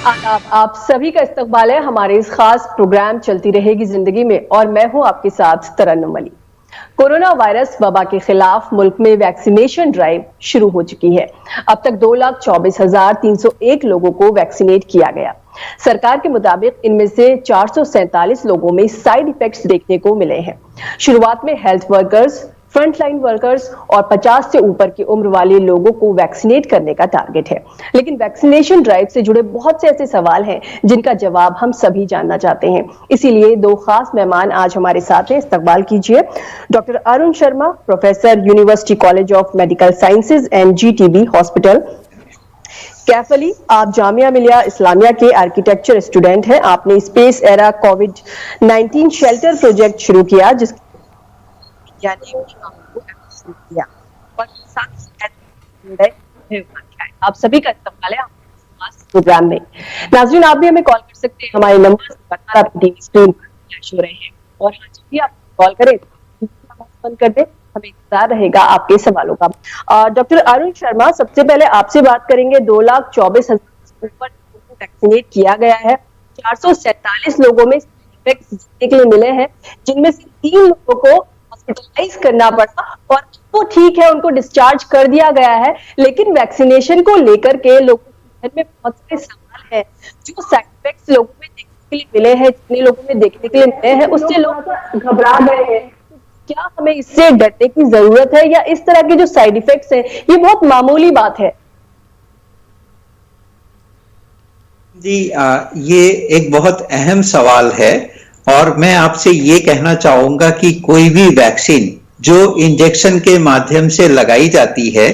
आदाब, आप सभी का इस्तकबाल है हमारे इस खास प्रोग्राम चलती रहेगी जिंदगी में और मैं हूं आपके साथ तरन्नुम अली। कोरोना वायरस वबा के खिलाफ मुल्क में वैक्सीनेशन ड्राइव शुरू हो चुकी है। अब तक 2,24,301 लोगों को वैक्सीनेट किया गया। सरकार के मुताबिक इनमें से 447 लोगों में साइड इफेक्ट्स देखने को मिले हैं। शुरुआत में हेल्थ वर्कर्स, फ्रंटलाइन वर्कर्स और 50 से ऊपर की उम्र वाले लोगों को वैक्सीनेट करने का टारगेट है। लेकिन वैक्सीनेशन ड्राइव से जुड़े बहुत से ऐसे सवाल हैं जिनका जवाब हम सभी जानना चाहते हैं। इसीलिए दो खास मेहमान आज हमारे साथ हैं। इस्तकबाल कीजिए doctor Arun Sharma, professor, university college of medical sciences and GTB hospital. Kaif Ali, आप जामिया मिलिया इस्लामिया के आर्किटेक्चर स्टूडेंट हैं। आपने स्पेस एरा कोविड-19 शेल्टर प्रोजेक्ट शुरू किया जिसके आप सभी का इस्तेमाल है प्रोग्राम में। नाज़रीन, आप भी हमें कॉल कर सकते हैं, हमारे नंबर आपकी टीवी स्क्रीन पर फ्लैश हो रहे हैं और आज भी आप कॉल करें बंद कर दें, हमें इंतजार रहेगा आपके सवालों का। डॉक्टर अरुण शर्मा, सबसे पहले आपसे बात करेंगे। 2,24,000 से ऊपर वैक्सीनेट किया गया है। 447 लोगों में इफेक्ट्स देखने के लिए मिले हैं, जिनमें से 3 लोगों को हॉस्पिटलाइज करना पड़ा और वो ठीक है, उनको डिस्चार्ज कर दिया गया है। लेकिन वैक्सीनेशन को लेकर के लोगों में बहुत सारे सवाल हैं। जो साइड इफेक्ट्स लोगों में देखने के लिए मिले हैं, जितने लोगों में देखने के लिए मिले हैं, उससे लोग घबरा गए हैं। क्या हमें इससे डरने की जरूरत है या इस तरह के जो साइड इफेक्ट्स हैं ये बहुत मामूली बात है? जी, ये एक बहुत अहम सवाल है और मैं आपसे ये कहना चाहूंगा कि कोई भी वैक्सीन जो इंजेक्शन के माध्यम से लगाई जाती है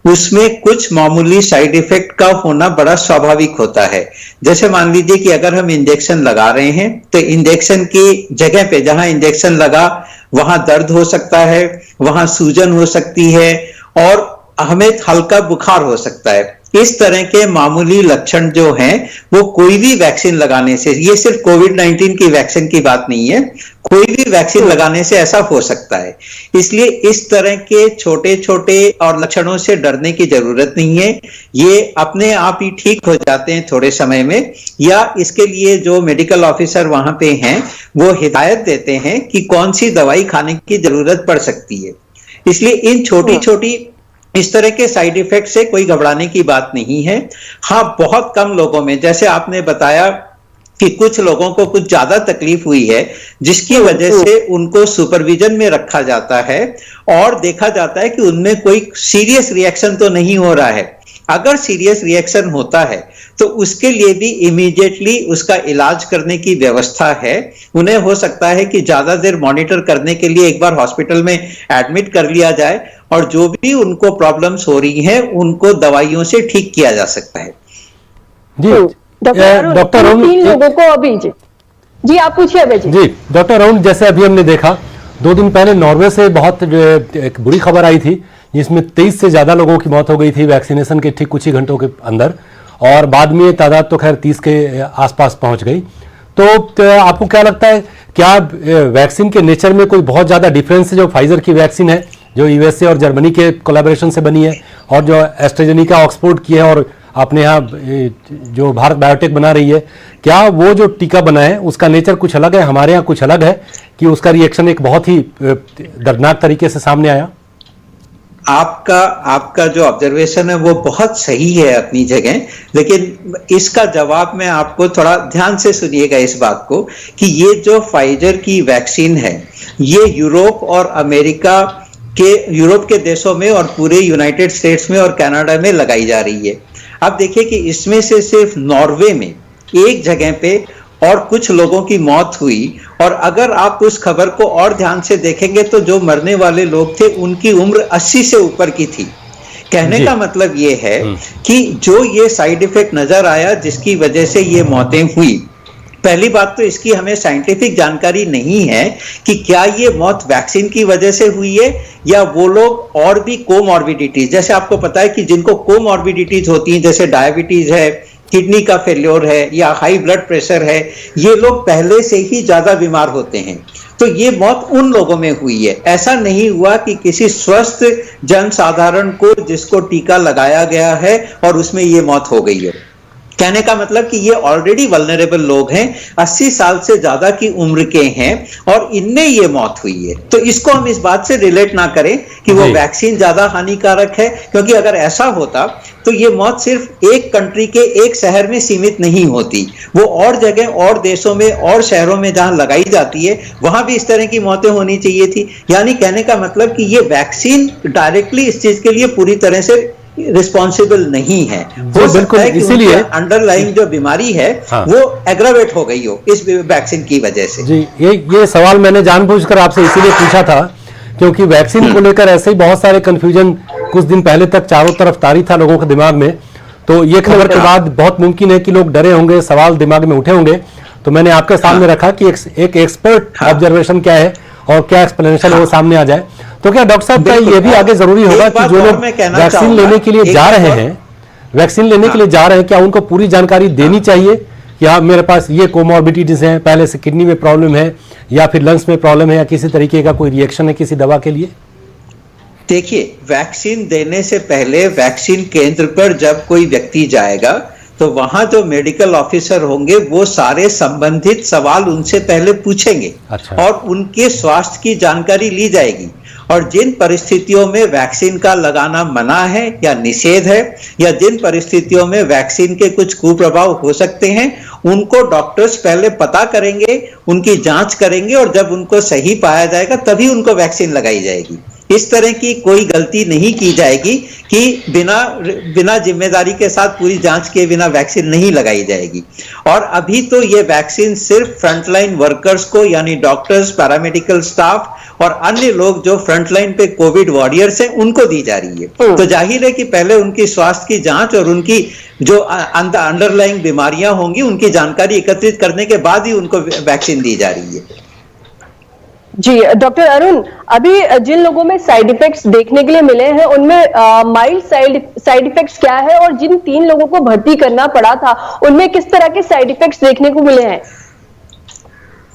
उसमें कुछ मामूली साइड इफेक्ट का होना बड़ा स्वाभाविक होता है। जैसे मान लीजिए कि अगर हम इंजेक्शन लगा रहे हैं तो इंजेक्शन की जगह पे जहां इंजेक्शन लगा वहां दर्द हो सकता है, वहां सूजन हो सकती है और हमें हल्का बुखार हो सकता है। इस तरह के मामूली लक्षण जो हैं वो कोई भी वैक्सीन लगाने से, ये सिर्फ कोविड-19 की वैक्सीन की बात नहीं है, कोई भी वैक्सीन लगाने से ऐसा हो सकता है। इसलिए इस तरह के छोटे छोटे और लक्षणों से डरने की जरूरत नहीं है। ये अपने आप ही ठीक हो जाते हैं थोड़े समय में, या इसके लिए जो मेडिकल ऑफिसर वहां पे हैं वो हिदायत देते हैं कि कौन सी दवाई खाने की जरूरत पड़ सकती है। इसलिए इन छोटी छोटी इस तरह के साइड इफेक्ट से कोई घबराने की बात नहीं है। हाँ, बहुत कम लोगों में, जैसे आपने बताया कि कुछ लोगों को कुछ ज्यादा तकलीफ हुई है जिसकी वजह से उनको सुपरविजन में रखा जाता है और देखा जाता है कि उनमें कोई सीरियस रिएक्शन तो नहीं हो रहा है। अगर सीरियस रिएक्शन होता है तो उसके लिए भी इमीडिएटली उसका इलाज करने की व्यवस्था है। उन्हें हो सकता है कि ज्यादा देर मॉनिटर करने के लिए एक बार हॉस्पिटल में एडमिट कर लिया जाए और जो भी उनको प्रॉब्लम्स हो रही हैं उनको दवाइयों से ठीक किया जा सकता है। जी डॉक्टर अरुण, 3 लोगों को अभी जी आप पूछिए अभी जी डॉक्टर अरुण, जैसे अभी हमने देखा 2 दिन पहले नॉर्वे से बहुत एक बुरी खबर आई थी जिसमें 23 से ज्यादा लोगों की मौत हो गई थी वैक्सीनेशन के ठीक कुछ ही घंटों के अंदर, और बाद में तादाद तो खैर 30 के आसपास पहुंच गई। तो आपको क्या लगता है, क्या वैक्सीन के नेचर में कोई बहुत ज्यादा डिफरेंस है? जो फाइजर की वैक्सीन है जो USA और जर्मनी के कोलैबोरेशन से बनी है और जो एस्ट्राजेनेका ऑक्सफोर्ड की है और अपने यहाँ जो भारत बायोटेक बना रही है, क्या वो जो टीका बना है उसका नेचर कुछ अलग है, हमारे यहाँ कुछ अलग है कि उसका रिएक्शन एक बहुत ही दर्दनाक तरीके से सामने आया? आपका जो ऑब्जर्वेशन है वो बहुत सही है अपनी जगह, लेकिन इसका जवाब मैं आपको थोड़ा ध्यान से सुनिएगा इस बात को कि ये जो फाइजर की वैक्सीन है ये यूरोप के देशों में और पूरे यूनाइटेड स्टेट्स में और कनाडा में लगाई जा रही है। अब देखिए कि इसमें से सिर्फ नॉर्वे में एक जगह पे और कुछ लोगों की मौत हुई, और अगर आप उस खबर को और ध्यान से देखेंगे तो जो मरने वाले लोग थे उनकी उम्र 80 से ऊपर की थी। कहने का मतलब ये है कि जो ये साइड इफेक्ट नजर आया जिसकी वजह से ये मौतें हुई, पहली बात तो इसकी हमें साइंटिफिक जानकारी नहीं है कि क्या ये मौत वैक्सीन की वजह से हुई है या वो लोग और भी कोमॉर्बिडिटीज, जैसे आपको पता है कि जिनको कोमॉर्बिडिटीज होती हैं जैसे डायबिटीज है, किडनी का फेल्योर है या हाई ब्लड प्रेशर है, ये लोग पहले से ही ज्यादा बीमार होते हैं। तो ये मौत उन लोगों में हुई है। ऐसा नहीं हुआ कि किसी स्वस्थ जन साधारण को जिसको टीका लगाया गया है और उसमें ये मौत हो गई है। कहने का मतलब कि ये ऑलरेडी वल्नरेबल लोग हैं, 80 साल से ज्यादा की उम्र के हैं और इनमें ये मौत हुई है। तो इसको हम इस बात से रिलेट ना करें कि वो वैक्सीन ज्यादा हानिकारक है, क्योंकि अगर ऐसा होता तो ये मौत सिर्फ एक कंट्री के एक शहर में सीमित नहीं होती, वो और जगह और देशों में और शहरों में जहां लगाई जाती है वहां भी इस तरह की मौतें होनी चाहिए थी। यानी कहने का मतलब कि ये वैक्सीन डायरेक्टली इस चीज के लिए पूरी तरह से रिस्पॉन्सिबल नहीं है। हो सकता है कि इसीलिए अंडरलाइंग जो बीमारी है वो एग्रावेट हो गई हो इस वैक्सीन की वजह से। जी, ये सवाल मैंने जानबूझकर आपसे इसीलिए पूछा था क्योंकि वैक्सीन को लेकर ऐसे ही बहुत सारे कंफ्यूजन कुछ दिन पहले तक चारों तरफ तारी था लोगों के दिमाग में। तो ये खबर के बाद बहुत मुमकिन है कि लोग डरे होंगे, सवाल दिमाग में उठे होंगे। तो मैंने आपके सामने रखा कि एक एक्सपर्ट ऑब्जर्वेशन क्या है और क्या एक्सप्लेनेशन है वो सामने आ जाए। तो क्या डॉक्टर साहब क्या ये भी आगे जरूरी होगा कि जो लोग वैक्सीन लेने के लिए जा रहे हैं, क्या उनको पूरी जानकारी देनी चाहिए कि हाँ मेरे पास ये कोमॉर्बिडिटीज हैं, पहले से किडनी में प्रॉब्लम है या फिर लंग्स में प्रॉब्लम है या किसी तरीके का कोई रिएक्शन है किसी दवा के लिए? देखिए, वैक्सीन देने से पहले वैक्सीन केंद्र पर जब कोई व्यक्ति जाएगा तो वहां जो मेडिकल ऑफिसर होंगे वो सारे संबंधित सवाल उनसे पहले पूछेंगे। अच्छा। और उनके स्वास्थ्य की जानकारी ली जाएगी और जिन परिस्थितियों में वैक्सीन का लगाना मना है या निषेध है या जिन परिस्थितियों में वैक्सीन के कुछ कुप्रभाव हो सकते हैं उनको डॉक्टर्स पहले पता करेंगे, उनकी जांच करेंगे और जब उनको सही पाया जाएगा तभी उनको वैक्सीन लगाई जाएगी। इस तरह की कोई गलती नहीं की जाएगी कि बिना जिम्मेदारी के साथ पूरी जांच किए बिना वैक्सीन नहीं लगाई जाएगी। और अभी तो ये वैक्सीन सिर्फ फ्रंटलाइन वर्कर्स को यानी डॉक्टर्स, पैरामेडिकल स्टाफ और अन्य लोग जो फ्रंटलाइन पे कोविड वॉरियर्स हैं उनको दी जा रही है। तो जाहिर है कि पहले उनकी स्वास्थ्य की जांच और उनकी जो अंडरलाइंग बीमारियां होंगी उनकी जानकारी एकत्रित करने के बाद ही उनको वैक्सीन दी जा रही है। जी डॉक्टर अरुण, अभी जिन लोगों में साइड इफेक्ट्स देखने के लिए मिले हैं उनमें माइल्ड साइड इफेक्ट्स क्या है और जिन 3 लोगों को भर्ती करना पड़ा था उनमें किस तरह के साइड इफेक्ट्स देखने को मिले हैं?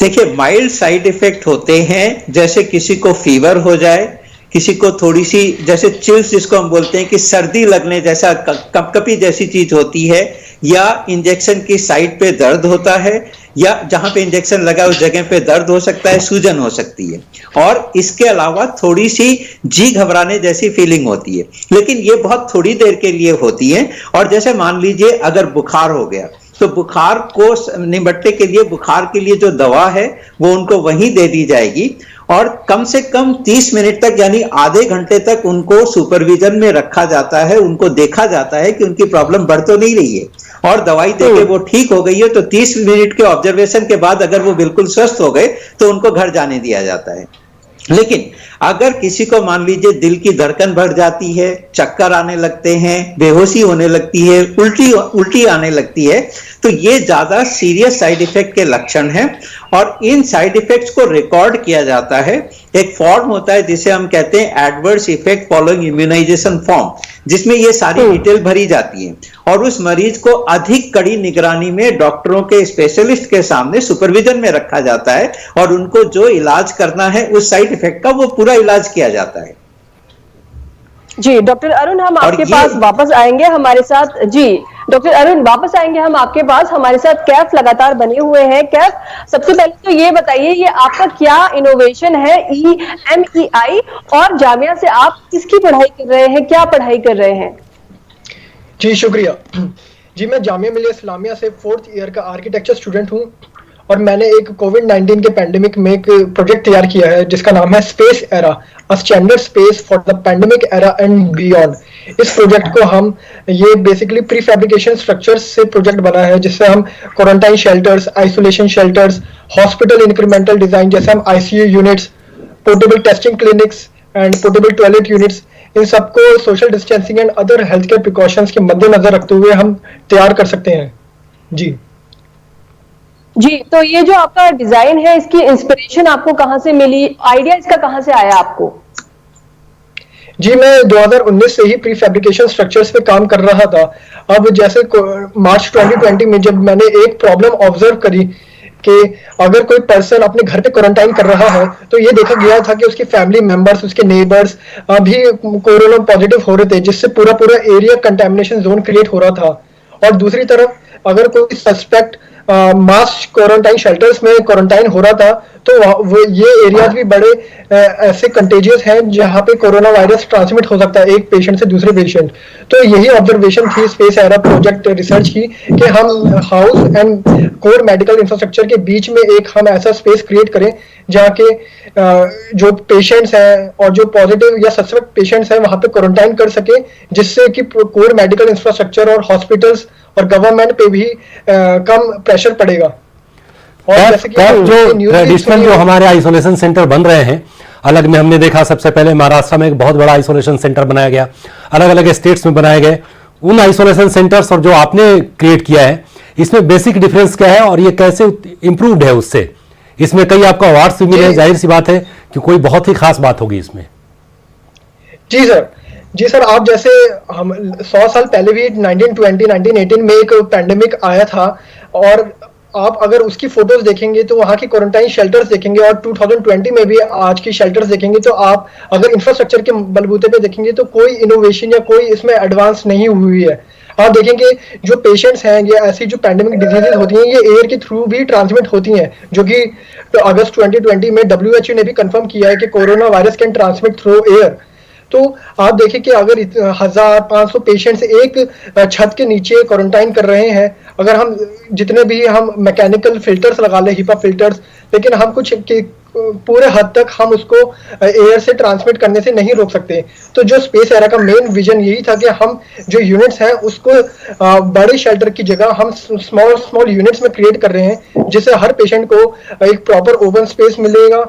देखिए, माइल्ड साइड इफेक्ट होते हैं जैसे किसी को फीवर हो जाए, किसी को थोड़ी सी जैसे चिल्स जिसको हम बोलते हैं कि सर्दी लगने जैसा कपकपी जैसी चीज होती है, या इंजेक्शन की साइड पे दर्द होता है या जहां पे इंजेक्शन लगा उस जगह पे दर्द हो सकता है, सूजन हो सकती है और इसके अलावा थोड़ी सी जी घबराने जैसी फीलिंग होती है। लेकिन ये बहुत थोड़ी देर के लिए होती है। और जैसे मान लीजिए अगर बुखार हो गया तो बुखार को निपटने के लिए बुखार के लिए जो दवा है वो उनको वहीं दे दी जाएगी और कम से कम 30 मिनट तक यानी आधे घंटे तक उनको सुपरविजन में रखा जाता है, उनको देखा जाता है कि उनकी प्रॉब्लम बढ़ तो नहीं रही है और दवाई देके वो ठीक हो गई है तो 30 मिनट के ऑब्जर्वेशन के बाद अगर वो बिल्कुल स्वस्थ हो गए तो उनको घर जाने दिया जाता है। लेकिन अगर किसी को मान लीजिए दिल की धड़कन बढ़ जाती है, चक्कर आने लगते हैं, बेहोशी होने लगती है, उल्टी आने लगती है, तो ये ज्यादा सीरियस साइड इफेक्ट के लक्षण हैं और इन साइड इफेक्ट्स को रिकॉर्ड किया जाता है। एक फॉर्म होता है जिसे हम कहते हैं adverse effect following immunisation form, जिसमें ये सारी डिटेल भरी जाती है और उस मरीज को अधिक कड़ी निगरानी में डॉक्टरों के स्पेशलिस्ट के सामने सुपरविजन में रखा जाता है और उनको जो इलाज करना है उस साइड इफेक्ट का वो पूरा इलाज किया जाता है। जी डॉक्टर अरुण, हम आपके पास वापस आएंगे हमारे साथ। जी डॉक्टर अरुण, वापस आएंगे हम आपके पास। हमारे साथ कैफ लगातार बने हुए हैं। कैफ, सबसे पहले तो ये बताइए ये आपका क्या इनोवेशन है EMEI और जामिया से आप किसकी पढ़ाई कर रहे हैं, क्या पढ़ाई कर रहे हैं? जी शुक्रिया। जी मैं जामिया मिलिया इस्लामिया से 4th ईयर का आर्किटेक्चर स्टूडेंट हूँ और मैंने एक कोविड-19 के पैंडेमिक में एक प्रोजेक्ट तैयार किया है जिसका नाम है space era, a standard space for the pandemic era and beyond. इस प्रोजेक्ट को हम ये बेसिकली प्री फैब्रिकेशन स्ट्रक्चर्स से प्रोजेक्ट बना है जिससे हम quarantine shelters, isolation shelters, hospital incremental design जैसे हम ICU units, portable testing clinics and portable toilet units, इन सबको social distancing and other health care precautions के मद्देनजर रखते हुए हम तैयार कर सकते हैं। जी जी, तो ये जो आपका डिजाइन है इसकी इंस्पिरेशन आपको कहां से मिली, आइडिया इसका कहां से आया आपको? जी मैं 2019 से ही प्री फैब्रिकेशन स्ट्रक्चर्स पे काम कर रहा था। अब जैसे मार्च 2020 में जब मैंने एक प्रॉब्लम ऑब्जर्व करी कि अगर कोई पर्सन अपने घर पे क्वारंटाइन कर रहा है तो ये देखा गया था कि उसके फैमिली मेंबर्स, उसके नेबर्स भी कोरोना पॉजिटिव हो रहे थे जिससे पूरा एरिया कंटेमिनेशन जोन क्रिएट हो रहा था और दूसरी तरफ अगर कोई सस्पेक्ट मास क्वारंटाइन शेल्टर्स में क्वारंटाइन हो रहा था तो वो ये एरियाज भी बड़े ऐसे कंटेजियस हैं जहाँ पे कोरोना वायरस ट्रांसमिट हो सकता है एक पेशेंट से दूसरे पेशेंट। तो यही ऑब्जर्वेशन थी स्पेस एरा प्रोजेक्ट रिसर्च की कि हम house and core medical infrastructure के बीच में एक हम ऐसा स्पेस क्रिएट करें जहाँ के जो पेशेंट्स हैं और जो पॉजिटिव या सस्पेक्ट पेशेंट्स हैं वहाँ पे क्वारंटाइन कर सके, जिससे कि कोर मेडिकल इंफ्रास्ट्रक्चर और हॉस्पिटल्स और गवर्नमेंट पे भी कम प्रेशर पड़ेगा। और जैसे कि जो ट्रेडिशनल जो हमारे आइसोलेशन सेंटर बन रहे हैं अलग में, हमने देखा सबसे पहले महाराष्ट्र में एक बहुत बड़ा आइसोलेशन सेंटर बनाया गया, अलग अलग स्टेट्स में बनाए गए। उन आइसोलेशन सेंटर्स और जो आपने क्रिएट किया है इसमें बेसिक डिफरेंस क्या है और ये कैसे इंप्रूव्ड है उससे? इसमें कई आपको अवार्ड्स भी मिले, जाहिर सी बात है कि कोई बहुत ही खास बात होगी इसमें। जी सर, आप जैसे हम 100 साल पहले भी 1918 में एक पैंडेमिक आया था और आप अगर उसकी फोटोज देखेंगे तो वहाँ की क्वारंटाइन शेल्टर्स देखेंगे और 2020 में भी आज की शेल्टर्स देखेंगे तो आप अगर इंफ्रास्ट्रक्चर के बलबूते पे देखेंगे तो कोई इनोवेशन या कोई इसमें एडवांस नहीं हुई है। आप देखेंगे जो पेशेंट्स हैं या ऐसी जो पैंडेमिक डिजीजेज होती हैं ये एयर के थ्रू भी ट्रांसमिट होती हैं, जो कि अगस्त 2020 में WHO ने भी कंफर्म किया है कि corona virus can transmit through air. तो आप देखें कि अगर 1500 पेशेंट्स एक छत के नीचे क्वारंटाइन कर रहे हैं, अगर हम जितने भी हम मैकेनिकल फिल्टर्स लगा ले, HEPA फिल्टर्स, लेकिन हम कुछ पूरे हद तक हम उसको एयर से ट्रांसमिट करने से नहीं रोक सकते। तो जो स्पेस एरा का मेन विजन यही था कि हम जो यूनिट्स हैं उसको बड़े शेल्टर की जगह हम स्मॉल यूनिट्स में क्रिएट कर रहे हैं, जिससे हर पेशेंट को एक प्रॉपर ओपन स्पेस मिलेगा,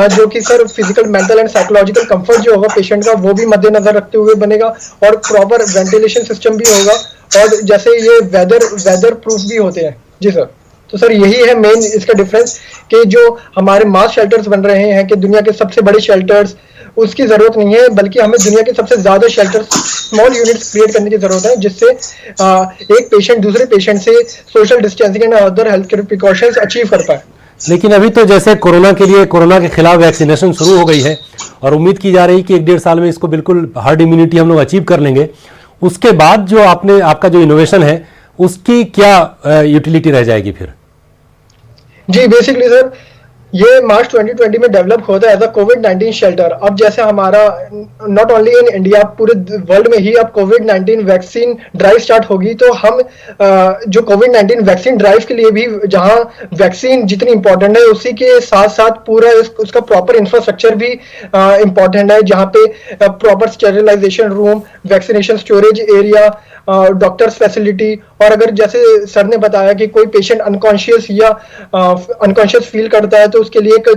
जो कि sir physical, mental and psychological comfort जो होगा पेशेंट का वो भी मद्देनजर रखते हुए बनेगा और प्रॉपर वेंटिलेशन सिस्टम भी होगा और जैसे ये वेदर प्रूफ भी होते हैं। जी सर, तो सर यही है मेन इसका डिफरेंस कि जो हमारे मास शेल्टर्स बन रहे हैं कि दुनिया के सबसे बड़े शेल्टर्स, उसकी जरूरत नहीं है, बल्कि हमें दुनिया के सबसे ज्यादा शेल्टर्स, स्मॉल यूनिट्स क्रिएट करने की जरूरत है, जिससे एक पेशेंट दूसरे पेशेंट से social distancing and other health care precautions achieve कर पाए। लेकिन अभी तो जैसे कोरोना के खिलाफ वैक्सीनेशन शुरू हो गई है और उम्मीद की जा रही है कि 1-1.5 साल में इसको बिल्कुल हर्ड इम्यूनिटी हम लोग अचीव कर लेंगे। उसके बाद जो आपका जो इनोवेशन है उसकी क्या यूटिलिटी रह जाएगी फिर? जी बेसिकली सर ये मार्च 2020 में डेवलप हुआ था एज अ कोविड-19 शेल्टर। अब जैसे हमारा नॉट ओनली इन इंडिया, पूरे वर्ल्ड में ही अब कोविड-19 वैक्सीन ड्राइव स्टार्ट होगी, तो हम जो कोविड-19 वैक्सीन ड्राइव के लिए भी जहां वैक्सीन जितनी इंपॉर्टेंट है उसी के साथ साथ पूरा उसका प्रॉपर इंफ्रास्ट्रक्चर भी इंपॉर्टेंट है, जहां पे proper sterilisation room, vaccination storage area, doctors facility, और अगर जैसे सर ने बताया कि कोई पेशेंट अनकॉन्शियस फील करता है तो उसके लिए एक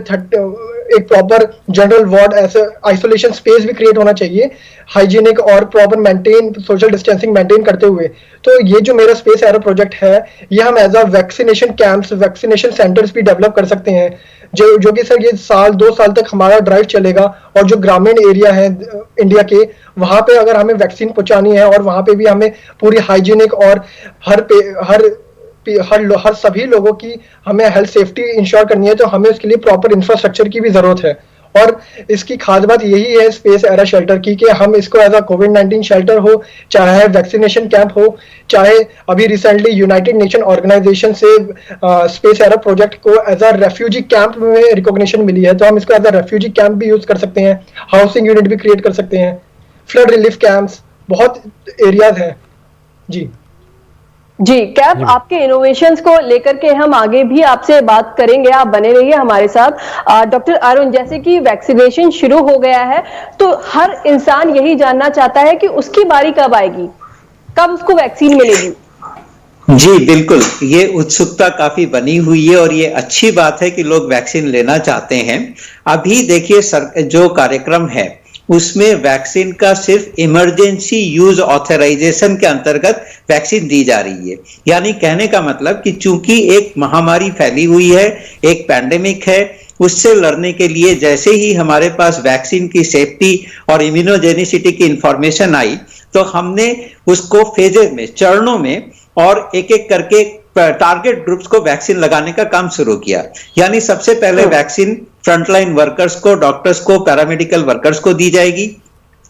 प्रॉपर जनरल वार्ड, ऐसे आइसोलेशन स्पेस भी क्रिएट होना चाहिए, हाइजीनिक और proper maintain, social distancing maintain करते हुए। तो ये जो मेरा स्पेस एरा प्रोजेक्ट है ये हम as a vaccination camps, vaccination centres भी डेवलप कर सकते हैं, जो कि सर ये 2 साल तक हमारा ड्राइव चलेगा। और जो ग्रामीण एरिया है इंडिया के, वहां पे अगर हमें वैक्सीन पहुंचानी है और वहां पे भी हमें पूरी हाइजीनिक और हर सभी लोगों की हमें हेल्थ सेफ्टी इंश्योर करनी है, तो हमें उसके लिए प्रॉपर इंफ्रास्ट्रक्चर की भी जरूरत है। और इसकी खास बात यही है स्पेस एरा शेल्टर की कि हम इसको एज अ कोविड-19 शेल्टर हो, चाहे वैक्सीनेशन कैंप हो, चाहे अभी रिसेंटली यूनाइटेड नेशन ऑर्गेनाइजेशन से स्पेस एरा प्रोजेक्ट को एज अ रेफ्यूजी कैंप में रिकॉग्निशन मिली है, तो हम इसको एज अ रेफ्यूजी कैंप भी यूज कर सकते हैं, हाउसिंग यूनिट भी क्रिएट कर सकते हैं, फ्लड रिलीफ कैंप्स, बहुत एरियाज हैं। जी कैप, आपके इनोवेशंस को लेकर के हम आगे भी आपसे बात करेंगे, आप बने रहिए हमारे साथ। डॉक्टर अरुण, जैसे कि वैक्सीनेशन शुरू हो गया है तो हर इंसान यही जानना चाहता है कि उसकी बारी कब आएगी, कब उसको वैक्सीन मिलेगी। जी बिल्कुल, ये उत्सुकता काफी बनी हुई है और ये अच्छी बात है कि लोग वैक्सीन लेना चाहते हैं। अभी देखिए जो कार्यक्रम है उसमें वैक्सीन का सिर्फ इमरजेंसी यूज ऑथराइजेशन के अंतर्गत वैक्सीन दी जा रही है। यानी कहने का मतलब कि चूंकि एक महामारी फैली हुई है, एक पैंडेमिक है, उससे लड़ने के लिए जैसे ही हमारे पास वैक्सीन की सेफ्टी और इम्यूनोजेनिसिटी की इंफॉर्मेशन आई तो हमने उसको फेजेस में, चरणों में और एक एक करके टारगेट ग्रुप्स को वैक्सीन लगाने का काम शुरू किया। यानी सबसे पहले वैक्सीन फ्रंटलाइन वर्कर्स को, डॉक्टर्स को, पैरामेडिकल वर्कर्स को दी जाएगी।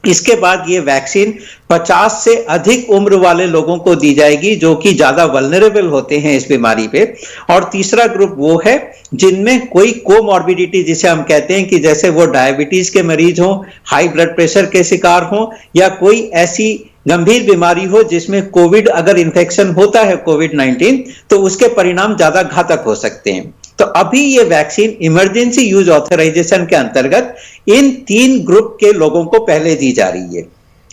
इसके बाद ये वैक्सीन 50 से अधिक उम्र वाले लोगों को दी जाएगी जो कि ज्यादा वल्नरेबल होते हैं इस बीमारी पे। और तीसरा ग्रुप वो है जिनमें कोई कोमॉर्बिडिटी जिसे हम कहते हैं कि जैसे वो डायबिटीज के मरीज हों, हाई ब्लड प्रेशर के शिकार हों, या कोई ऐसी गंभीर बीमारी हो जिसमें कोविड अगर इन्फेक्शन होता है कोविड-19 तो उसके परिणाम ज्यादा घातक हो सकते हैं। तो अभी ये वैक्सीन इमरजेंसी यूज ऑथराइजेशन के अंतर्गत इन 3 ग्रुप के लोगों को पहले दी जा रही है।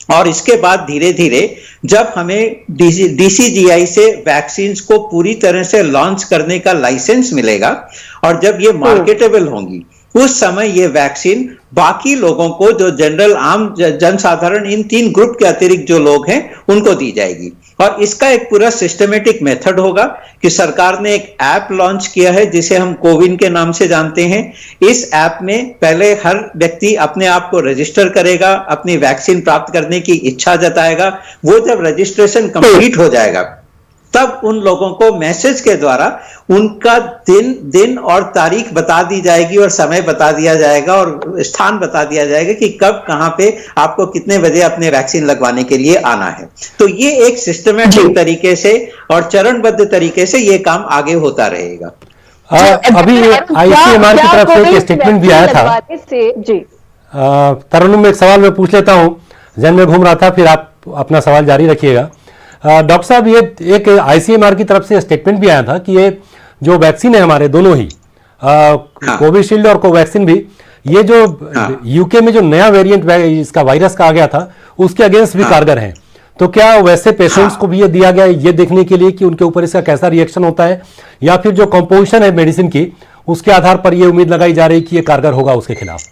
और इसके बाद धीरे धीरे जब हमें डीसीजीआई से वैक्सीन को पूरी तरह से लॉन्च करने का लाइसेंस मिलेगा और जब ये मार्केटेबल होंगी उस समय ये वैक्सीन बाकी लोगों को, जो जनरल आम जनसाधारण इन 3 ग्रुप के अतिरिक्त जो लोग हैं उनको दी जाएगी। और इसका एक पूरा सिस्टमेटिक मेथड होगा कि सरकार ने एक ऐप लॉन्च किया है जिसे हम कोविन के नाम से जानते हैं। इस ऐप में पहले हर व्यक्ति अपने आप को रजिस्टर करेगा, अपनी वैक्सीन प्राप्त करने की इच्छा जताएगा। वो जब रजिस्ट्रेशन कंप्लीट हो जाएगा तब उन लोगों को मैसेज के द्वारा उनका दिन और तारीख बता दी जाएगी और समय बता दिया जाएगा और स्थान बता दिया जाएगा कि कब कहां पे आपको कितने बजे अपने वैक्सीन लगवाने के लिए आना है। तो ये एक सिस्टमेटिक तरीके से और चरणबद्ध तरीके से ये काम आगे होता रहेगा। अभी आईसीएमआर की तरफ से एक स्टेटमेंट भी आया था। जी तरन्नुम, एक सवाल मैं पूछ लेता हूं, जहन में घूम रहा था, फिर आप अपना सवाल जारी रखिएगा। डॉक्टर साहब, ये एक आईसीएमआर की तरफ से स्टेटमेंट भी आया था कि ये जो वैक्सीन है हमारे दोनों ही कोविशील्ड और कोवैक्सीन भी, ये जो यूके में जो नया वेरिएंट इसका वायरस का आ गया था उसके अगेंस्ट भी कारगर हैं। तो क्या वैसे पेशेंट्स को भी ये दिया गया है ये देखने के लिए कि उनके ऊपर इसका कैसा रिएक्शन होता है, या फिर जो कंपोजिशन है मेडिसिन की उसके आधार पर ये उम्मीद लगाई जा रही है कि ये कारगर होगा उसके खिलाफ?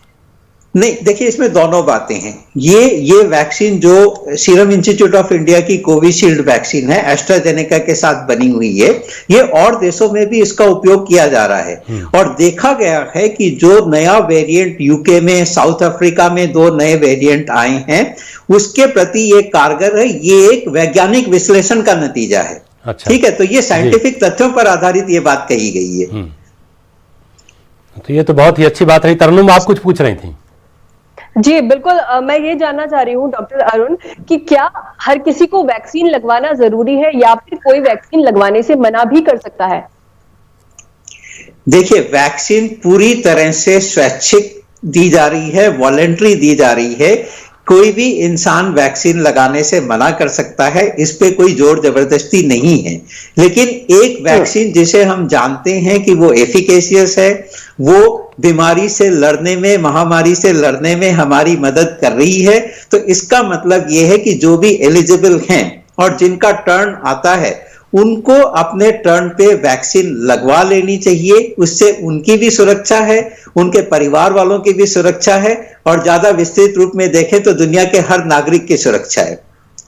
नहीं, देखिए इसमें दोनों बातें हैं। ये वैक्सीन जो सीरम इंस्टीट्यूट ऑफ इंडिया की कोविशील्ड वैक्सीन है, एस्ट्राजेनेका के साथ बनी हुई है, ये और देशों में भी इसका उपयोग किया जा रहा है। और देखा गया है कि जो नया वेरिएंट यूके में, साउथ अफ्रीका में 2 नए वेरिएंट आए हैं उसके प्रति ये कारगर है। ये एक वैज्ञानिक विश्लेषण का नतीजा है। अच्छा। ठीक है, तो ये साइंटिफिक तथ्यों पर आधारित ये बात कही गई है। तो ये तो बहुत ही अच्छी बात रही। तरन्नुम, आप कुछ पूछ रही थी? जी बिल्कुल, मैं ये जानना चाह रही हूँ डॉक्टर अरुण कि क्या हर किसी को वैक्सीन लगवाना जरूरी है या फिर कोई वैक्सीन लगवाने से मना भी कर सकता है? देखिए, वैक्सीन पूरी तरह से स्वैच्छिक दी जा रही है, वॉलंटरी दी जा रही है। कोई भी इंसान वैक्सीन लगाने से मना कर सकता है, इस पे कोई जोर जबरदस्ती नहीं है। लेकिन एक वैक्सीन जिसे हम जानते हैं कि वो एफिकेशियस है, वो बीमारी से लड़ने में, महामारी से लड़ने में हमारी मदद कर रही है, तो इसका मतलब ये है कि जो भी एलिजिबल हैं और जिनका टर्न आता है उनको अपने टर्न पे वैक्सीन लगवा लेनी चाहिए। उससे उनकी भी सुरक्षा है, उनके परिवार वालों की भी सुरक्षा है, और ज्यादा विस्तृत रूप में देखें तो दुनिया के हर नागरिक की सुरक्षा है।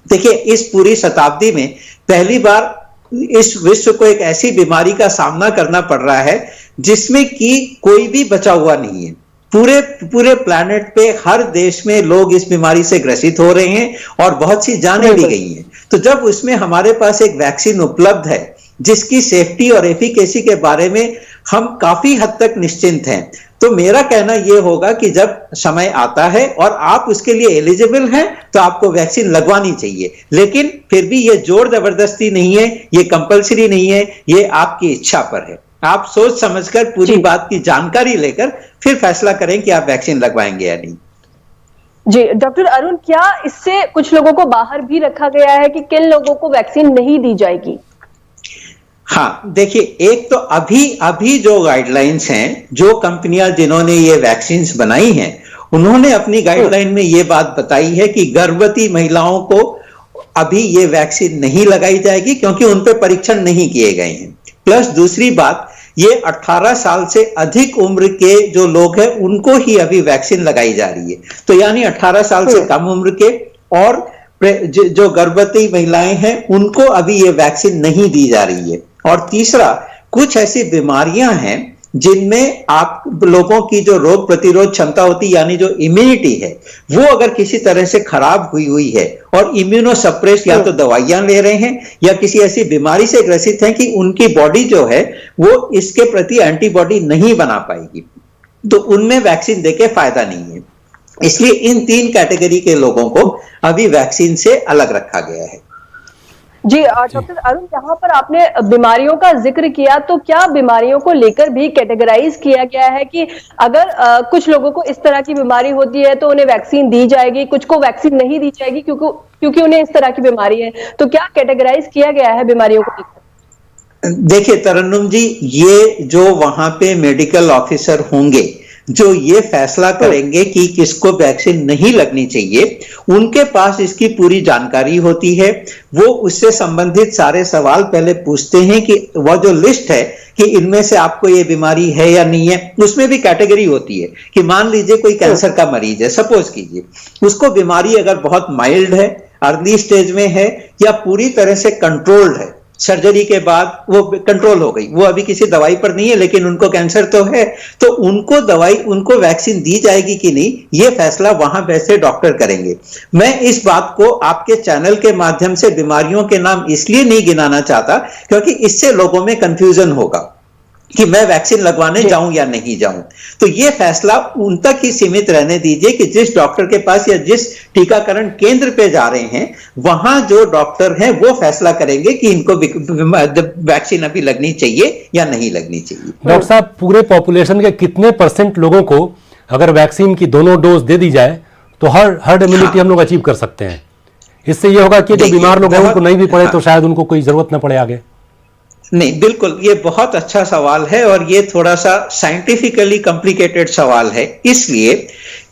देखिए, इस पूरी शताब्दी में पहली बार इस विश्व को एक ऐसी बीमारी का सामना करना पड़ रहा है जिसमें कि कोई भी बचा हुआ नहीं है। पूरे प्लैनेट पे हर देश में लोग इस बीमारी से ग्रसित हो रहे हैं और बहुत सी जानें भी गई हैं। तो जब उसमें हमारे पास एक वैक्सीन उपलब्ध है जिसकी सेफ्टी और एफिकेसी के बारे में हम काफी हद तक निश्चिंत हैं, तो मेरा कहना यह होगा कि जब समय आता है और आप उसके लिए एलिजिबल हैं तो आपको वैक्सीन लगवानी चाहिए। लेकिन फिर भी ये जोर जबरदस्ती नहीं है, ये कंपलसरी नहीं है, ये आपकी इच्छा पर है। आप सोच समझकर पूरी बात की जानकारी लेकर फिर फैसला करें कि आप वैक्सीन लगवाएंगे या नहीं। जी डॉक्टर अरुण, क्या इससे कुछ लोगों को बाहर भी रखा गया है कि किन लोगों को वैक्सीन नहीं दी जाएगी? हाँ, देखिए, एक तो अभी जो गाइडलाइंस हैं, जो कंपनियां जिन्होंने ये वैक्सीन बनाई हैं, उन्होंने अपनी गाइडलाइन में ये बात बताई है कि गर्भवती महिलाओं को अभी ये वैक्सीन नहीं लगाई जाएगी क्योंकि उन पर परीक्षण नहीं किए गए हैं। प्लस दूसरी बात, ये 18 साल से अधिक उम्र के जो लोग हैं उनको ही अभी वैक्सीन लगाई जा रही है। तो यानी 18 साल से कम उम्र के और जो गर्भवती महिलाएं हैं उनको अभी ये वैक्सीन नहीं दी जा रही है। और तीसरा, कुछ ऐसी बीमारियां हैं जिनमें आप लोगों की जो रोग प्रतिरोध क्षमता होती, यानी जो इम्यूनिटी है, वो अगर किसी तरह से खराब हुई है और इम्यूनोसप्रेस या तो दवाइयां ले रहे हैं या किसी ऐसी बीमारी से ग्रसित हैं कि उनकी बॉडी जो है वो इसके प्रति एंटीबॉडी नहीं बना पाएगी, तो उनमें वैक्सीन देके फायदा नहीं है। इसलिए इन 3 कैटेगरी के लोगों को अभी वैक्सीन से अलग रखा गया है। जी डॉक्टर अरुण, यहाँ पर आपने बीमारियों का जिक्र किया, तो क्या बीमारियों को लेकर भी कैटेगराइज किया गया है कि अगर कुछ लोगों को इस तरह की बीमारी होती है तो उन्हें वैक्सीन दी जाएगी, कुछ को वैक्सीन नहीं दी जाएगी क्योंकि उन्हें इस तरह की बीमारी है, तो क्या कैटेगराइज किया गया है बीमारियों को लेकर? देखिए तरन्नुम जी, ये जो वहां पे मेडिकल ऑफिसर होंगे जो ये फैसला करेंगे कि किसको वैक्सीन नहीं लगनी चाहिए, उनके पास इसकी पूरी जानकारी होती है। वो उससे संबंधित सारे सवाल पहले पूछते हैं कि वह जो लिस्ट है कि इनमें से आपको ये बीमारी है या नहीं है, उसमें भी कैटेगरी होती है कि मान लीजिए कोई कैंसर का मरीज है, सपोज कीजिए, उसको बीमारी अगर बहुत माइल्ड है, अर्ली स्टेज में है या पूरी तरह से कंट्रोल्ड है, सर्जरी के बाद वो कंट्रोल हो गई, वो अभी किसी दवाई पर नहीं है लेकिन उनको कैंसर तो है, तो उनको वैक्सीन दी जाएगी कि नहीं, ये फैसला वहां वैसे डॉक्टर करेंगे। मैं इस बात को आपके चैनल के माध्यम से बीमारियों के नाम इसलिए नहीं गिनाना चाहता क्योंकि इससे लोगों में कंफ्यूजन होगा कि मैं वैक्सीन लगवाने जाऊं या नहीं जाऊं। तो ये फैसला उन तक ही सीमित रहने दीजिए कि जिस डॉक्टर के पास या जिस टीकाकरण केंद्र पे जा रहे हैं वहां जो डॉक्टर हैं वो फैसला करेंगे कि इनको वैक्सीन अभी लगनी चाहिए या नहीं लगनी चाहिए। डॉक्टर साहब, पूरे पॉपुलेशन के कितने % लोगों को अगर वैक्सीन की दोनों डोज दे दी जाए तो हर्ड इम्यूनिटी हम लोग अचीव कर सकते हैं? इससे ये होगा कि जो बीमार लोग हैं उनको नहीं भी पड़े तो शायद उनको कोई जरूरत ना पड़े आगे। नहीं, बिल्कुल, ये बहुत अच्छा सवाल है और ये थोड़ा सा साइंटिफिकली कॉम्प्लिकेटेड सवाल है, इसलिए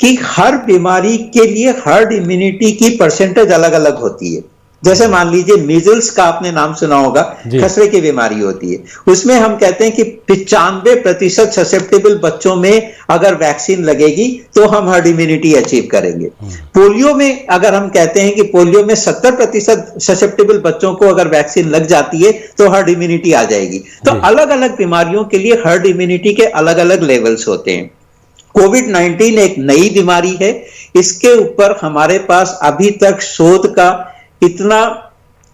कि हर बीमारी के लिए हर्ड इम्यूनिटी की परसेंटेज अलग अलग होती है। जैसे मान लीजिए मीजल्स का आपने नाम सुना होगा, खसरे की बीमारी होती है, उसमें हम कहते हैं कि 95% ससेप्टेबल बच्चों में अगर वैक्सीन लगेगी तो हम हर्ड इम्यूनिटी अचीव करेंगे। पोलियो में अगर हम कहते हैं कि पोलियो में 70% ससेप्टेबल बच्चों को अगर वैक्सीन लग जाती है तो हर्ड इम्यूनिटी आ जाएगी। तो अलग अलग बीमारियों के लिए हर्ड इम्यूनिटी के अलग अलग लेवल्स होते हैं। कोविड-19 एक नई बीमारी है, इसके ऊपर हमारे पास अभी तक शोध का इतना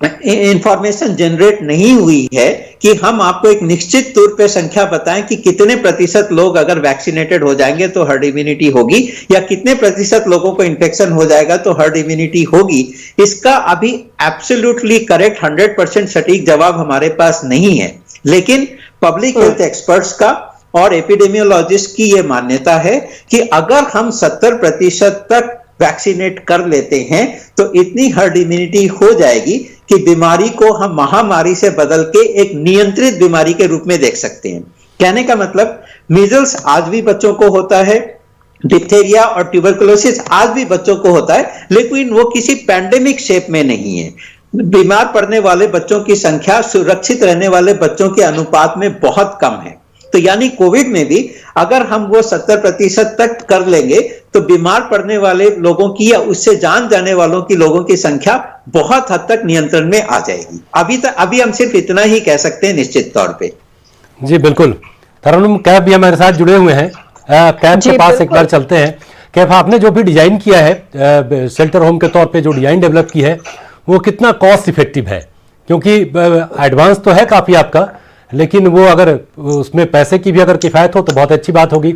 इंफॉर्मेशन जनरेट नहीं हुई है कि हम आपको एक निश्चित तौर पे संख्या बताएं कि कितने प्रतिशत लोग अगर वैक्सीनेटेड हो जाएंगे तो हर्ड इम्यूनिटी होगी या कितने प्रतिशत लोगों को इन्फेक्शन हो जाएगा तो हर्ड इम्यूनिटी होगी। इसका अभी एब्सोल्युटली करेक्ट 100% सटीक जवाब हमारे पास नहीं है, लेकिन पब्लिक हेल्थ एक्सपर्ट्स का और एपिडेमियोलॉजिस्ट की यह मान्यता है कि अगर हम 70% तक वैक्सीनेट कर लेते हैं तो इतनी हर्ड इम्यूनिटी हो जाएगी कि बीमारी को हम महामारी से बदल के एक नियंत्रित बीमारी के रूप में देख सकते हैं। कहने का मतलब, मीजल्स आज भी बच्चों को होता है, डिप्थेरिया और ट्यूबरकुलोसिस आज भी बच्चों को होता है, लेकिन वो किसी पैंडेमिक शेप में नहीं है। बीमार पड़ने वाले बच्चों की संख्या सुरक्षित रहने वाले बच्चों के अनुपात में बहुत कम है। तो यानी कोविड में भी अगर हम वो 70% तक कर लेंगे तो बीमार पड़ने वाले लोगों की या उससे जान जाने वालों की लोगों की संख्या बहुत हद तक नियंत्रण में आ जाएगी। अभी हम सिर्फ इतना ही कह सकते हैं निश्चित तौर पे। जी बिल्कुल। तरन्नुम कैफ भी हमारे साथ जुड़े हुए हैं, कैफ के पास एक बार चलते हैं। कैफ, आपने जो भी डिजाइन किया है शेल्टर होम के तौर पे जो डिजाइन डेवलप की है वो कितना कॉस्ट इफेक्टिव है? क्योंकि एडवांस तो है काफी आपका, लेकिन वो अगर उसमें पैसे की भी अगर किफायत हो तो बहुत अच्छी बात होगी।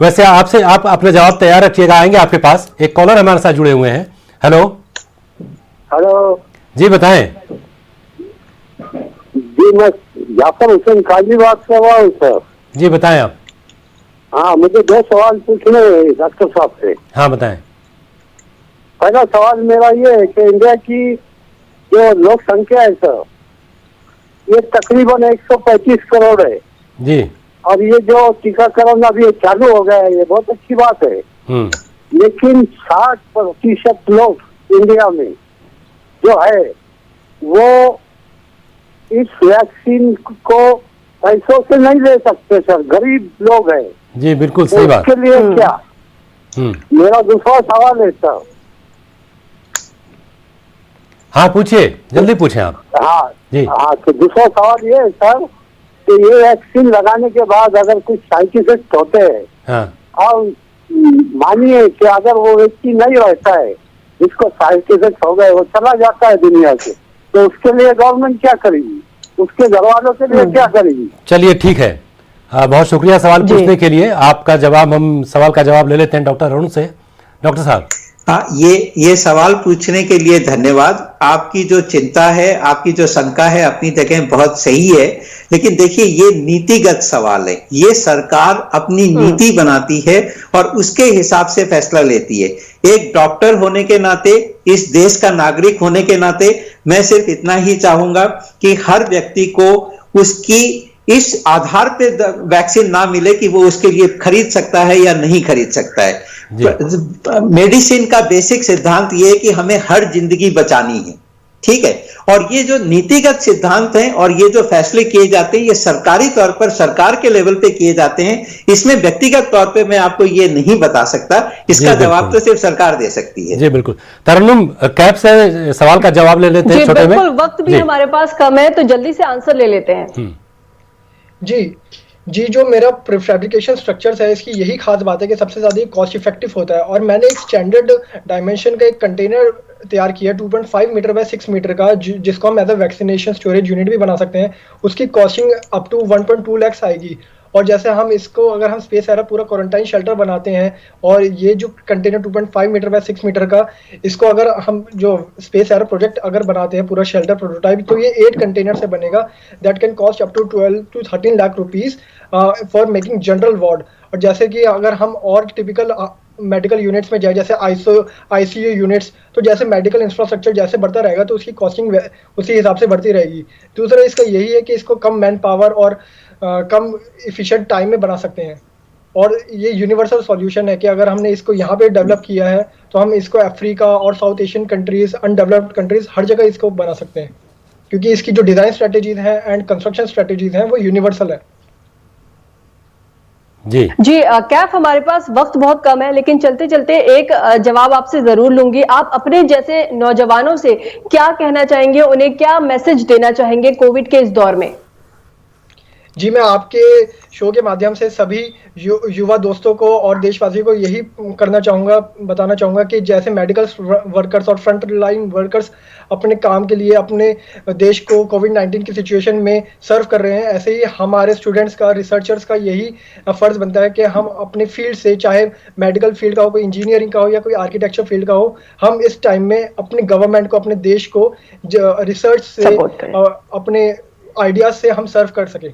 वैसे आपसे आप अपने जवाब तैयार रखिएगा, आएंगे आपके पास। एक कॉलर हमारे साथ जुड़े हुए हैं। हेलो हेलो जी, बताएं। जी मैं जाफर हुसैन काजी बात कर रहा हूँ सर। जी बताएं आप। हाँ, मुझे 2 सवाल पूछने हैं डॉक्टर साहब से। हाँ बताएं। पहला सवाल मेरा ये है कि इंडिया की जो लोक संख्या है सर, ये तकरीबन 135 करोड़ है जी। और ये जो टीकाकरण अभी चालू हो गया है ये बहुत अच्छी बात है, लेकिन 60% लोग इंडिया में जो है वो इस वैक्सीन को पैसों से नहीं ले सकते सर, गरीब लोग हैं। जी बिल्कुल सही बात। इसके लिए क्या? मेरा दूसरा सवाल है सर। हाँ पूछिए, जल्दी पूछें आप। हाँ जी। हाँ, तो दूसरा सवाल ये है सर कि ये वैक्सीन लगाने के बाद अगर कुछ साइड इफेक्ट होते हैं, हाँ। और मानिए कि अगर वो व्यक्ति नहीं रहता है जिसको साइड इफेक्ट हो गए, वो चला जाता है दुनिया से, तो उसके लिए गवर्नमेंट क्या करेगी? उसके घर वालों के लिए क्या करेगी? चलिए ठीक है, बहुत शुक्रिया सवाल पूछने के लिए। आपका जवाब, हम सवाल का जवाब ले लेते हैं डॉक्टर अरुण से। डॉक्टर साहब। हाँ, ये सवाल पूछने के लिए धन्यवाद। आपकी जो चिंता है, आपकी जो शंका है अपनी जगह बहुत सही है, लेकिन देखिए ये नीतिगत सवाल है। ये सरकार अपनी नीति बनाती है और उसके हिसाब से फैसला लेती है। एक डॉक्टर होने के नाते, इस देश का नागरिक होने के नाते मैं सिर्फ इतना ही चाहूंगा कि हर व्यक्ति को उसकी इस आधार पे वैक्सीन ना मिले कि वो उसके लिए खरीद सकता है या नहीं खरीद सकता है। मेडिसिन का बेसिक सिद्धांत ये है कि हमें हर जिंदगी बचानी है, ठीक है। और ये जो नीतिगत सिद्धांत हैं और ये जो फैसले किए जाते हैं, ये सरकारी तौर पर सरकार के लेवल पे किए जाते हैं। इसमें व्यक्तिगत तौर पे मैं आपको ये नहीं बता सकता, इसका जवाब तो सिर्फ सरकार दे सकती है। जी बिल्कुल। तरन्नुम, कैफ से सवाल का जवाब ले लेते हैं छोटे में। वक्त भी हमारे पास कम है तो जल्दी से आंसर ले लेते हैं। जी, जो मेरा प्रीफैब्रिकेशन स्ट्रक्चर्स है, इसकी यही खास बात है कि सबसे ज़्यादा कॉस्ट इफेक्टिव होता है। और मैंने एक स्टैंडर्ड डायमेंशन का एक कंटेनर तैयार किया 2.5 मीटर बाय 6 मीटर का, जिसको हम as a vaccination storage unit भी बना सकते हैं। उसकी कॉस्टिंग अप टू 1.2 लाख आएगी। और जैसे हम इसको, अगर हम स्पेस एरा पूरा क्वारंटाइन शेल्टर बनाते हैं, और ये जो कंटेनर 2.5 मीटर बाय 6 मीटर का, इसको अगर हम जो स्पेस एरा प्रोजेक्ट अगर बनाते हैं पूरा शेल्टर प्रोटोटाइप, तो ये 8 कंटेनर से बनेगा। That can cost up to 12 to 13 lakh rupees for making general ward. और जैसे कि अगर हम और टिपिकल मेडिकल यूनिट्स में जाए, जैसे आईसीयू यूनिट्स, तो जैसे मेडिकल इंफ्रास्ट्रक्चर जैसे बढ़ता रहेगा तो उसकी कॉस्टिंग उसी हिसाब से बढ़ती रहेगी। दूसरा इसका यही है कि इसको कम मैन पावर और कम इफिशिएंट टाइम में बना सकते हैं। और ये यूनिवर्सल सॉल्यूशन है कि अगर हमने इसको यहाँ पे डेवलप किया है तो हम इसको अफ्रीका और South Asian countries, undeveloped countries, हर जगह इसको बना सकते हैं, क्योंकि इसकी जो डिजाइन स्ट्रेटेजीज हैं एंड कंस्ट्रक्शन स्ट्रेटेजीज हैं वो यूनिवर्सल है। जी कैफ, हमारे पास वक्त बहुत कम है, लेकिन चलते चलते एक जवाब आपसे जरूर लूंगी। आप अपने जैसे नौजवानों से क्या कहना चाहेंगे, उन्हें क्या मैसेज देना चाहेंगे कोविड के इस दौर में? जी, मैं आपके शो के माध्यम से सभी युवा दोस्तों को और देशवासियों को यही बताना चाहूँगा कि जैसे मेडिकल वर्कर्स और फ्रंट लाइन वर्कर्स अपने काम के लिए अपने देश को कोविड-19 की सिचुएशन में सर्व कर रहे हैं, ऐसे ही हमारे स्टूडेंट्स का, रिसर्चर्स का यही फ़र्ज़ बनता है कि हम अपने फील्ड से, चाहे मेडिकल फील्ड का हो, कोई इंजीनियरिंग का हो या कोई आर्किटेक्चर फील्ड का हो, हम इस टाइम में अपने गवर्नमेंट को, अपने देश को रिसर्च से, अपने आइडियाज़ से हम सर्व कर सकें।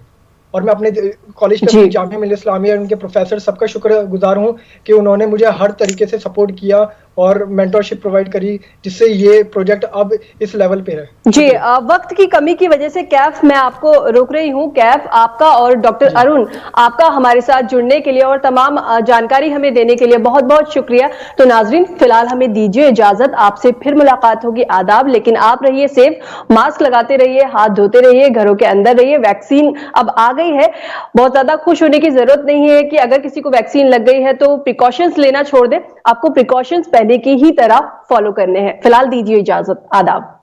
और मैं अपने कॉलेज के जामिया मिलिया इस्लामिया उनके प्रोफेसर सबका शुक्रगुजार हूँ कि उन्होंने मुझे हर तरीके से सपोर्ट किया और मेंटरशिप प्रोवाइड करी, जिससे ये प्रोजेक्ट अब इस लेवल पे है। जी, वक्त की कमी की वजह से कैफ, मैं आपको रोक रही हूँ। कैफ, आपका और डॉक्टर अरुण, आपका हमारे साथ जुड़ने के लिए और तमाम जानकारी हमें देने के लिए बहुत बहुत शुक्रिया। तो नाजरीन, फिलहाल हमें दीजिए इजाजत, आपसे फिर मुलाकात होगी। आदाब, लेकिन आप रहिए सेफ, मास्क लगाते रहिए, हाथ धोते रहिए, घरों के अंदर रहिए। वैक्सीन अब आ गई है, बहुत ज्यादा खुश होने की जरूरत नहीं है कि अगर किसी को वैक्सीन लग गई है तो प्रिकॉशंस लेना छोड़ दे। आपको प्रिकॉशंस पहले की ही तरह फॉलो करने हैं। फिलहाल दीजिए इजाजत, आदाब।